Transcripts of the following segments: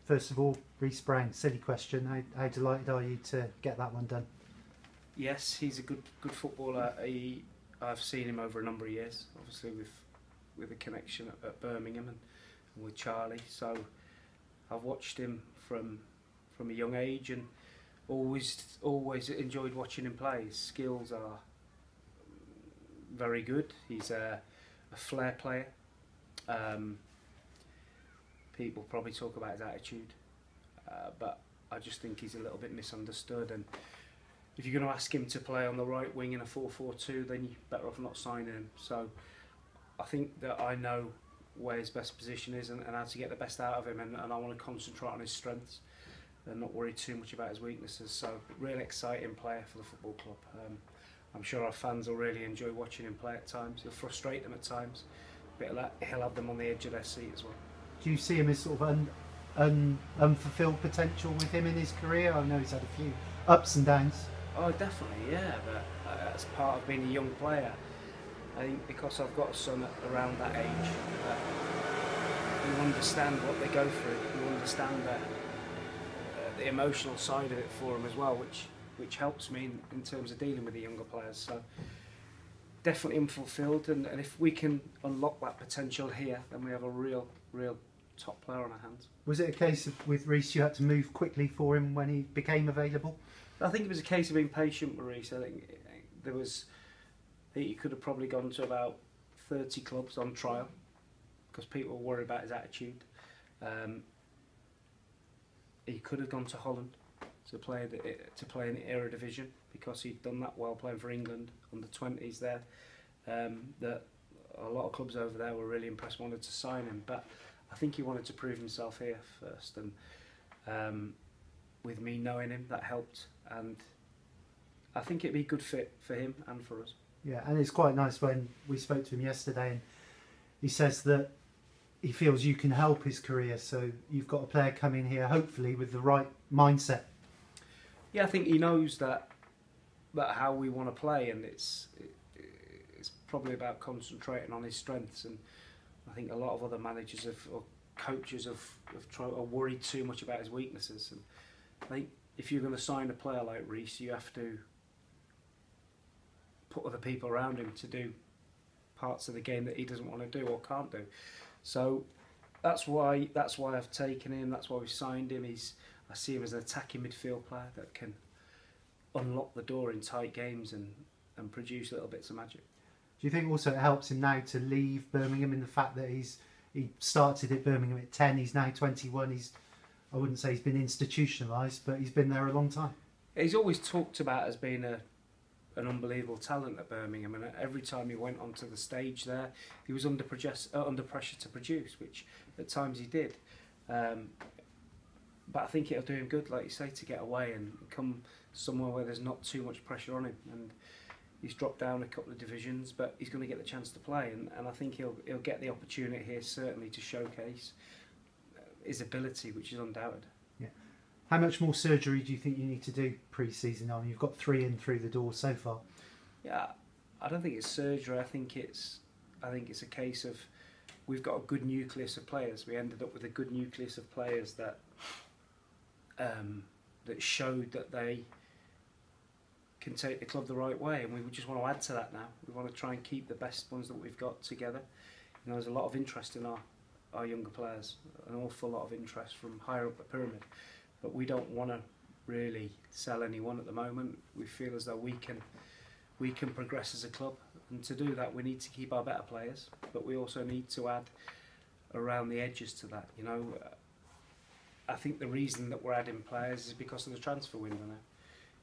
First of all, REECE BROWN, silly question. How delighted are you to get that one done? Yes, he's a good footballer. I've seen him over a number of years, obviously with a connection at Birmingham and with Charlie. So I've watched him from a young age and always enjoyed watching him play. His skills are very good. He's a flair player. People probably talk about his attitude, but I just think he's a little bit misunderstood. And if you're going to ask him to play on the right wing in a 4-4-2, then you're better off not signing him. So I think that I know where his best position is and how to get the best out of him, and I want to concentrate on his strengths and not worry too much about his weaknesses. So really exciting player for the football club. I'm sure our fans will really enjoy watching him play at times. He'll frustrate them at times, but he'll have them on the edge of their seat as well. Do you see him as sort of unfulfilled potential with him in his career? I know he's had a few ups and downs. Oh, definitely, yeah, but that's part of being a young player. I think because I've got a son around that age, you understand what they go through, you understand the emotional side of it for them as well, which helps me in terms of dealing with the younger players. So definitely unfulfilled, and if we can unlock that potential here, then we have a real top player on our hands. Was it a case of, with REECE, you had to move quickly for him when he became available? I think it was a case of being patient with REECE. I think he could have probably gone to about 30 clubs on trial because people were worried about his attitude. He could have gone to Holland to play in the Eredivisie because he'd done that well playing for England under 20s there. That a lot of clubs over there were really impressed, wanted to sign him, but I think he wanted to prove himself here first, and with me knowing him, that helped, and I think it'd be a good fit for him and for us. Yeah, and it's quite nice when we spoke to him yesterday, and he says that he feels you can help his career, so you've got a player coming here, hopefully, with the right mindset. Yeah, I think he knows that how we want to play, and it's probably about concentrating on his strengths, and I think a lot of other managers or coaches are worried too much about his weaknesses. And I think if you're going to sign a player like REECE, you have to put other people around him to do parts of the game that he doesn't want to do or can't do. So that's why I've taken him. That's why we've signed him. I see him as an attacking midfield player that can unlock the door in tight games and produce little bits of magic. Do you think also it helps him now to leave Birmingham in the fact that he started at Birmingham at 10, he's now 21, I wouldn't say he's been institutionalised, but he's been there a long time. He's always talked about as being an unbelievable talent at Birmingham, and every time he went onto the stage there, he was under pressure to produce, which at times he did. But I think it'll do him good, like you say, to get away and come somewhere where there's not too much pressure on him. And he's dropped down a couple of divisions, but he's going to get the chance to play, and I think he'll get the opportunity here certainly to showcase his ability, which is undoubted. Yeah. How much more surgery do you think you need to do pre-season? I mean, you've got 3 in through the door so far. Yeah, I don't think it's surgery. I think it's a case of we've got a good nucleus of players. We ended up with a good nucleus of players that showed that they can take the club the right way, and we just want to add to that now. We want to try and keep the best ones that we've got together. You know, there's a lot of interest in our younger players, an awful lot of interest from higher up the pyramid, but we don't want to really sell anyone at the moment. We feel as though we can progress as a club, and to do that we need to keep our better players, but we also need to add around the edges to that. You know, I think the reason that we're adding players is because of the transfer window now.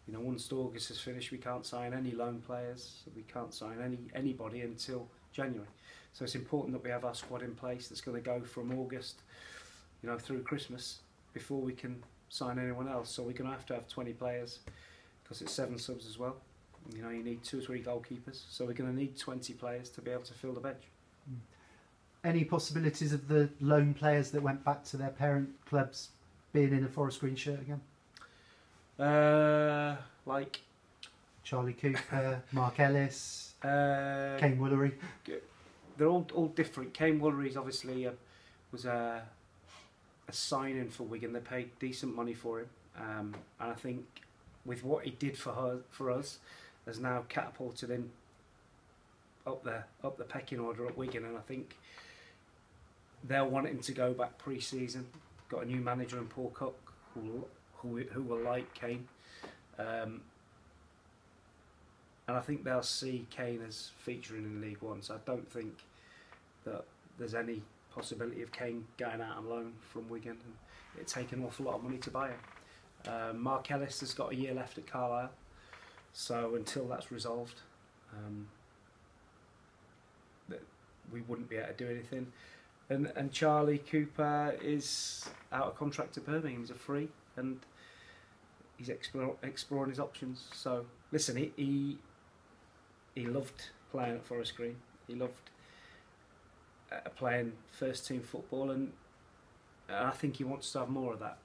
You know, once August is finished, we can't sign any loan players. We can't sign anybody until January. So it's important that we have our squad in place that's going to go from August, you know, through Christmas before we can sign anyone else. So we're going to have 20 players because it's 7 subs as well. You know, you need 2 or 3 goalkeepers. So we're going to need 20 players to be able to fill the bench. Any possibilities of the loan players that went back to their parent clubs being in a forest green shirt again? Like Charlie Cooper, Mark Ellis. Kane Woolery. They're all different. Kane Woolery's obviously was a signing for Wigan. They paid decent money for him, and I think with what he did for us, has now catapulted him up the pecking order at Wigan, and I think they'll want him to go back pre-season. Got a new manager in Paul Cook who will like Kane, and I think they'll see Kane as featuring in League One. So I don't think that there's any possibility of Kane going out on loan from Wigan, and it takes an awful lot of money to buy him. Mark Ellis has got a year left at Carlisle, so until that's resolved, we wouldn't be able to do anything. And Charlie Cooper is out of contract to Birmingham. He's a free, and he's exploring his options. So listen, he loved playing at Forest Green. He loved playing first team football, and I think he wants to have more of that.